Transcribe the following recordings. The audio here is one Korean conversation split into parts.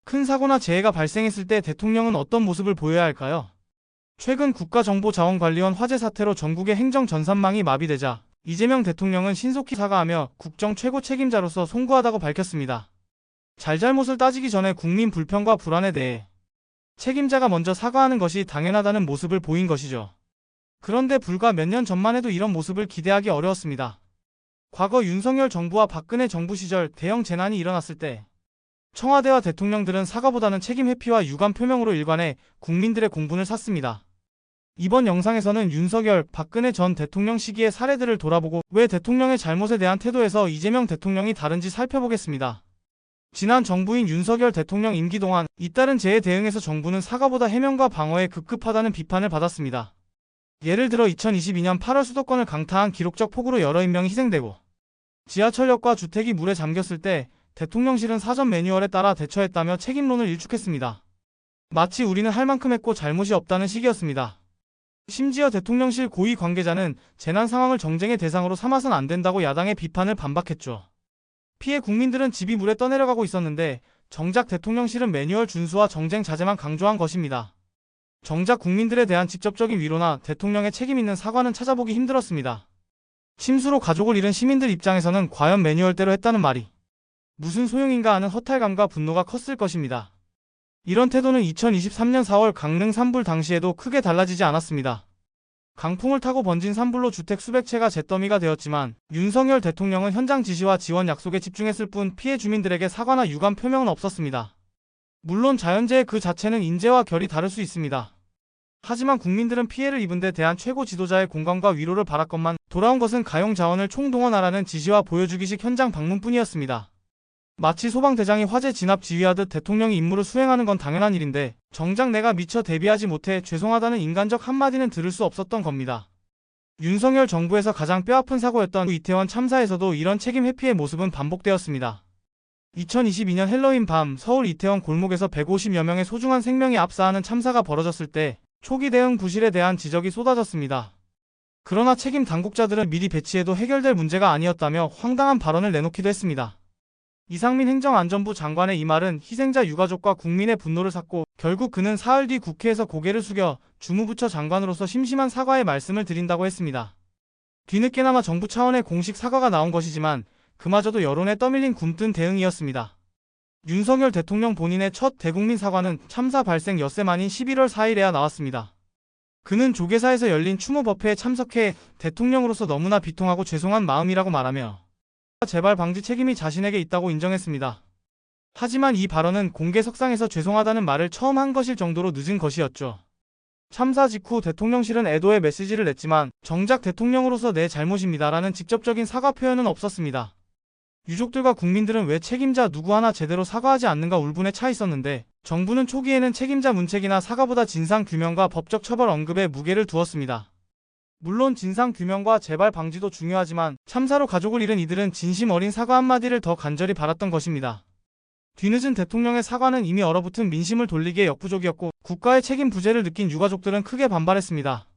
큰 사고나 재해가 발생했을 때 대통령은 어떤 모습을 보여야 할까요? 최근 국가정보자원관리원 화재 사태로 전국의 행정 전산망이 마비되자 이재명 대통령은 신속히 사과하며 국정 최고 책임자로서 송구하다고 밝혔습니다. 잘잘못을 따지기 전에 국민 불평과 불안에 대해 책임자가 먼저 사과하는 것이 당연하다는 모습을 보인 것이죠. 그런데 불과 몇 년 전만 해도 이런 모습을 기대하기 어려웠습니다. 과거 윤석열 정부와 박근혜 정부 시절 대형 재난이 일어났을 때 청와대와 대통령들은 사과보다는 책임 회피와 유감 표명으로 일관해 국민들의 공분을 샀습니다. 이번 영상에서는 윤석열, 박근혜 전 대통령 시기의 사례들을 돌아보고 왜 대통령의 잘못에 대한 태도에서 이재명 대통령이 다른지 살펴보겠습니다. 지난 정부인 윤석열 대통령 임기 동안 잇따른 재해 대응에서 정부는 사과보다 해명과 방어에 급급하다는 비판을 받았습니다. 예를 들어 2022년 8월 수도권을 강타한 기록적 폭우로 여러 인명이 희생되고 지하철역과 주택이 물에 잠겼을 때 대통령실은 사전 매뉴얼에 따라 대처했다며 책임론을 일축했습니다. 마치 우리는 할 만큼 했고 잘못이 없다는 식이었습니다. 심지어 대통령실 고위 관계자는 재난 상황을 정쟁의 대상으로 삼아선 안 된다고 야당의 비판을 반박했죠. 피해 국민들은 집이 물에 떠내려가고 있었는데 정작 대통령실은 매뉴얼 준수와 정쟁 자제만 강조한 것입니다. 정작 국민들에 대한 직접적인 위로나 대통령의 책임 있는 사과는 찾아보기 힘들었습니다. 침수로 가족을 잃은 시민들 입장에서는 과연 매뉴얼대로 했다는 말이 무슨 소용인가 하는 허탈감과 분노가 컸을 것입니다. 이런 태도는 2023년 4월 강릉 산불 당시에도 크게 달라지지 않았습니다. 강풍을 타고 번진 산불로 주택 수백 채가 잿더미가 되었지만 윤석열 대통령은 현장 지시와 지원 약속에 집중했을 뿐 피해 주민들에게 사과나 유감 표명은 없었습니다. 물론 자연재해 그 자체는 인재와 결이 다를 수 있습니다. 하지만 국민들은 피해를 입은 데 대한 최고 지도자의 공감과 위로를 바랐건만 돌아온 것은 가용 자원을 총동원하라는 지시와 보여주기식 현장 방문뿐이었습니다. 마치 소방대장이 화재 진압 지휘하듯 대통령이 임무를 수행하는 건 당연한 일인데 정작 내가 미처 대비하지 못해 죄송하다는 인간적 한마디는 들을 수 없었던 겁니다. 윤석열 정부에서 가장 뼈아픈 사고였던 이태원 참사에서도 이런 책임 회피의 모습은 반복되었습니다. 2022년 헬로윈 밤 서울 이태원 골목에서 150여 명의 소중한 생명이 압사하는 참사가 벌어졌을 때 초기 대응 부실에 대한 지적이 쏟아졌습니다. 그러나 책임 당국자들은 미리 배치해도 해결될 문제가 아니었다며 황당한 발언을 내놓기도 했습니다. 이상민 행정안전부 장관의 이 말은 희생자 유가족과 국민의 분노를 샀고 결국 그는 사흘 뒤 국회에서 고개를 숙여 주무부처 장관으로서 심심한 사과의 말씀을 드린다고 했습니다. 뒤늦게나마 정부 차원의 공식 사과가 나온 것이지만 그마저도 여론에 떠밀린 굼뜬 대응이었습니다. 윤석열 대통령 본인의 첫 대국민 사과는 참사 발생 엿새 만인 11월 4일에야 나왔습니다. 그는 조계사에서 열린 추모법회에 참석해 대통령으로서 너무나 비통하고 죄송한 마음이라고 말하며 재발 방지 책임이 자신에게 있다고 인정했습니다. 하지만 이 발언은 공개석상에서 죄송하다는 말을 처음 한 것일 정도로 늦은 것이었죠. 참사 직후 대통령실은 애도의 메시지를 냈지만 정작 대통령으로서 내 잘못입니다라는 직접적인 사과 표현은 없었습니다. 유족들과 국민들은 왜 책임자 누구 하나 제대로 사과하지 않는가 울분에 차 있었는데 정부는 초기에는 책임자 문책이나 사과보다 진상규명과 법적 처벌 언급에 무게를 두었습니다. 물론 진상규명과 재발 방지도 중요하지만 참사로 가족을 잃은 이들은 진심 어린 사과 한마디를 더 간절히 바랐던 것입니다. 뒤늦은 대통령의 사과는 이미 얼어붙은 민심을 돌리기에 역부족이었고 국가의 책임 부재를 느낀 유가족들은 크게 반발했습니다.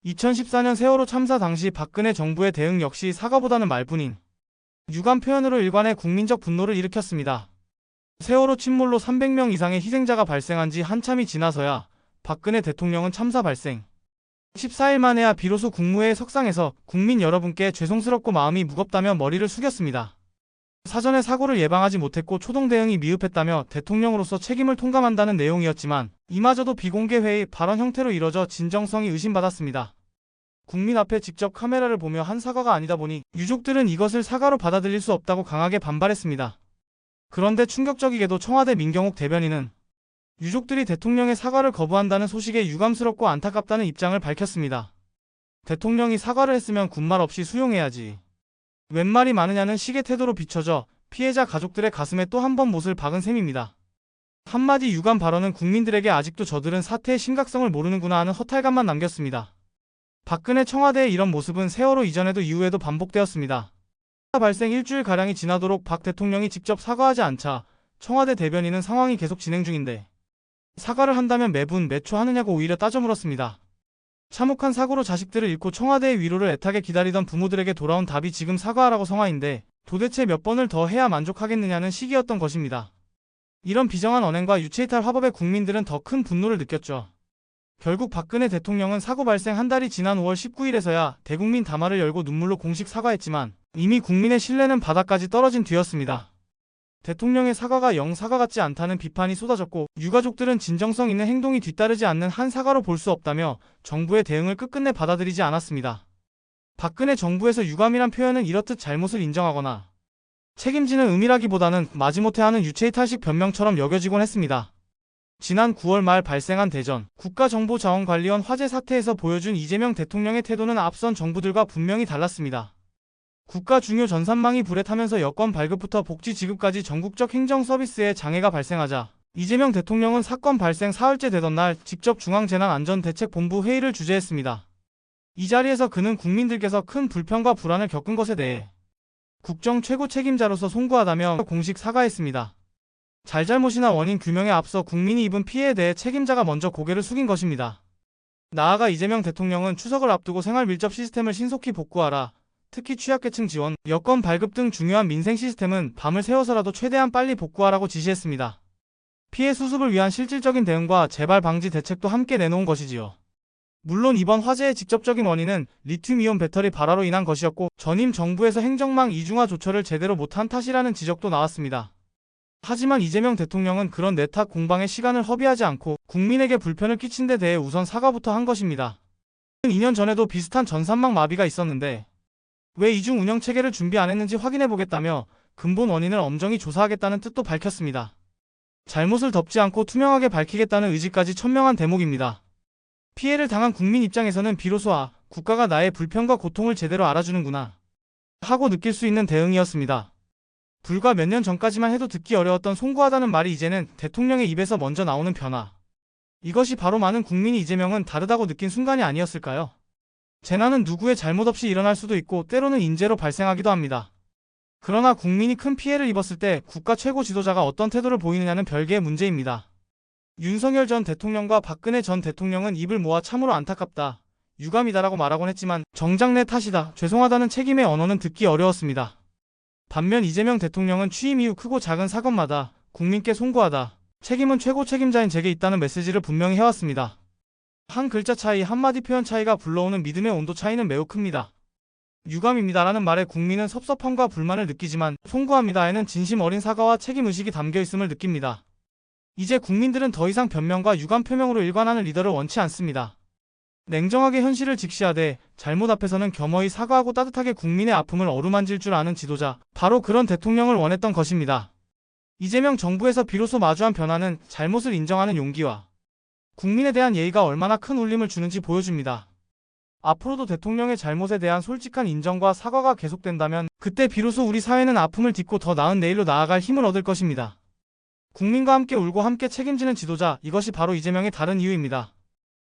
2014년 세월호 참사 당시 박근혜 정부의 대응 역시 사과보다는 말뿐인 유감 표현으로 일관해 국민적 분노를 일으켰습니다. 세월호 침몰로 300명 이상의 희생자가 발생한 지 한참이 지나서야 박근혜 대통령은 참사 발생 14일 만에야 비로소 국무회의 석상에서 국민 여러분께 죄송스럽고 마음이 무겁다며 머리를 숙였습니다. 사전에 사고를 예방하지 못했고 초동 대응이 미흡했다며 대통령으로서 책임을 통감한다는 내용이었지만 이마저도 비공개 회의 발언 형태로 이뤄져 진정성이 의심받았습니다. 국민 앞에 직접 카메라를 보며 한 사과가 아니다 보니 유족들은 이것을 사과로 받아들일 수 없다고 강하게 반발했습니다. 그런데 충격적이게도 청와대 민경욱 대변인은 유족들이 대통령의 사과를 거부한다는 소식에 유감스럽고 안타깝다는 입장을 밝혔습니다. 대통령이 사과를 했으면 군말 없이 수용해야지. 웬 말이 많으냐는 식의 태도로 비춰져 피해자 가족들의 가슴에 또 한 번 못을 박은 셈입니다. 한마디 유감 발언은 국민들에게 아직도 저들은 사태의 심각성을 모르는구나 하는 허탈감만 남겼습니다. 박근혜 청와대의 이런 모습은 세월호 이전에도 이후에도 반복되었습니다. 발생 일주일가량이 지나도록 박 대통령이 직접 사과하지 않자 청와대 대변인은 상황이 계속 진행 중인데 사과를 한다면 매분 매초 하느냐고 오히려 따져 물었습니다. 참혹한 사고로 자식들을 잃고 청와대의 위로를 애타게 기다리던 부모들에게 돌아온 답이 지금 사과하라고 성화인데 도대체 몇 번을 더 해야 만족하겠느냐는 시기였던 것입니다. 이런 비정한 언행과 유체이탈 화법에 국민들은 더 큰 분노를 느꼈죠. 결국 박근혜 대통령은 사고 발생 한 달이 지난 5월 19일에서야 대국민 담화를 열고 눈물로 공식 사과했지만 이미 국민의 신뢰는 바닥까지 떨어진 뒤였습니다. 대통령의 사과가 영 사과 같지 않다는 비판이 쏟아졌고 유가족들은 진정성 있는 행동이 뒤따르지 않는 한 사과로 볼 수 없다며 정부의 대응을 끝끝내 받아들이지 않았습니다. 박근혜 정부에서 유감이란 표현은 이렇듯 잘못을 인정하거나 책임지는 의미라기보다는 마지못해 하는 유체이탈식 변명처럼 여겨지곤 했습니다. 지난 9월 말 발생한 대전 국가정보자원관리원 화재 사태에서 보여준 이재명 대통령의 태도는 앞선 정부들과 분명히 달랐습니다. 국가 중요 전산망이 불에 타면서 여권 발급부터 복지 지급까지 전국적 행정 서비스에 장애가 발생하자 이재명 대통령은 사건 발생 사흘째 되던 날 직접 중앙재난안전대책본부 회의를 주재했습니다. 이 자리에서 그는 국민들께서 큰 불편과 불안을 겪은 것에 대해 국정 최고 책임자로서 송구하다며 공식 사과했습니다. 잘잘못이나 원인 규명에 앞서 국민이 입은 피해에 대해 책임자가 먼저 고개를 숙인 것입니다. 나아가 이재명 대통령은 추석을 앞두고 생활 밀접 시스템을 신속히 복구하라, 특히 취약계층 지원, 여권 발급 등 중요한 민생 시스템은 밤을 새워서라도 최대한 빨리 복구하라고 지시했습니다. 피해 수습을 위한 실질적인 대응과 재발 방지 대책도 함께 내놓은 것이지요. 물론 이번 화재의 직접적인 원인은 리튬이온 배터리 발화로 인한 것이었고 전임 정부에서 행정망 이중화 조처를 제대로 못한 탓이라는 지적도 나왔습니다. 하지만 이재명 대통령은 그런 내탁 공방에 시간을 허비하지 않고 국민에게 불편을 끼친 데 대해 우선 사과부터 한 것입니다. 2년 전에도 비슷한 전산망 마비가 있었는데 왜 이중 운영 체계를 준비 안 했는지 확인해보겠다며 근본 원인을 엄정히 조사하겠다는 뜻도 밝혔습니다. 잘못을 덮지 않고 투명하게 밝히겠다는 의지까지 천명한 대목입니다. 피해를 당한 국민 입장에서는 비로소 국가가 나의 불편과 고통을 제대로 알아주는구나 하고 느낄 수 있는 대응이었습니다. 불과 몇 년 전까지만 해도 듣기 어려웠던 송구하다는 말이 이제는 대통령의 입에서 먼저 나오는 변화. 이것이 바로 많은 국민이 이재명은 다르다고 느낀 순간이 아니었을까요? 재난은 누구의 잘못 없이 일어날 수도 있고 때로는 인재로 발생하기도 합니다. 그러나 국민이 큰 피해를 입었을 때 국가 최고 지도자가 어떤 태도를 보이느냐는 별개의 문제입니다. 윤석열 전 대통령과 박근혜 전 대통령은 입을 모아 참으로 안타깝다, 유감이다라고 말하곤 했지만 정작 내 탓이다, 죄송하다는 책임의 언어는 듣기 어려웠습니다. 반면 이재명 대통령은 취임 이후 크고 작은 사건마다 국민께 송구하다, 책임은 최고 책임자인 제게 있다는 메시지를 분명히 해왔습니다. 한 글자 차이, 한마디 표현 차이가 불러오는 믿음의 온도 차이는 매우 큽니다. 유감입니다라는 말에 국민은 섭섭함과 불만을 느끼지만 송구합니다에는 진심 어린 사과와 책임의식이 담겨있음을 느낍니다. 이제 국민들은 더 이상 변명과 유감 표명으로 일관하는 리더를 원치 않습니다. 냉정하게 현실을 직시하되 잘못 앞에서는 겸허히 사과하고 따뜻하게 국민의 아픔을 어루만질 줄 아는 지도자, 바로 그런 대통령을 원했던 것입니다. 이재명 정부에서 비로소 마주한 변화는 잘못을 인정하는 용기와 국민에 대한 예의가 얼마나 큰 울림을 주는지 보여줍니다. 앞으로도 대통령의 잘못에 대한 솔직한 인정과 사과가 계속된다면 그때 비로소 우리 사회는 아픔을 딛고 더 나은 내일로 나아갈 힘을 얻을 것입니다. 국민과 함께 울고 함께 책임지는 지도자, 이것이 바로 이재명의 다른 이유입니다.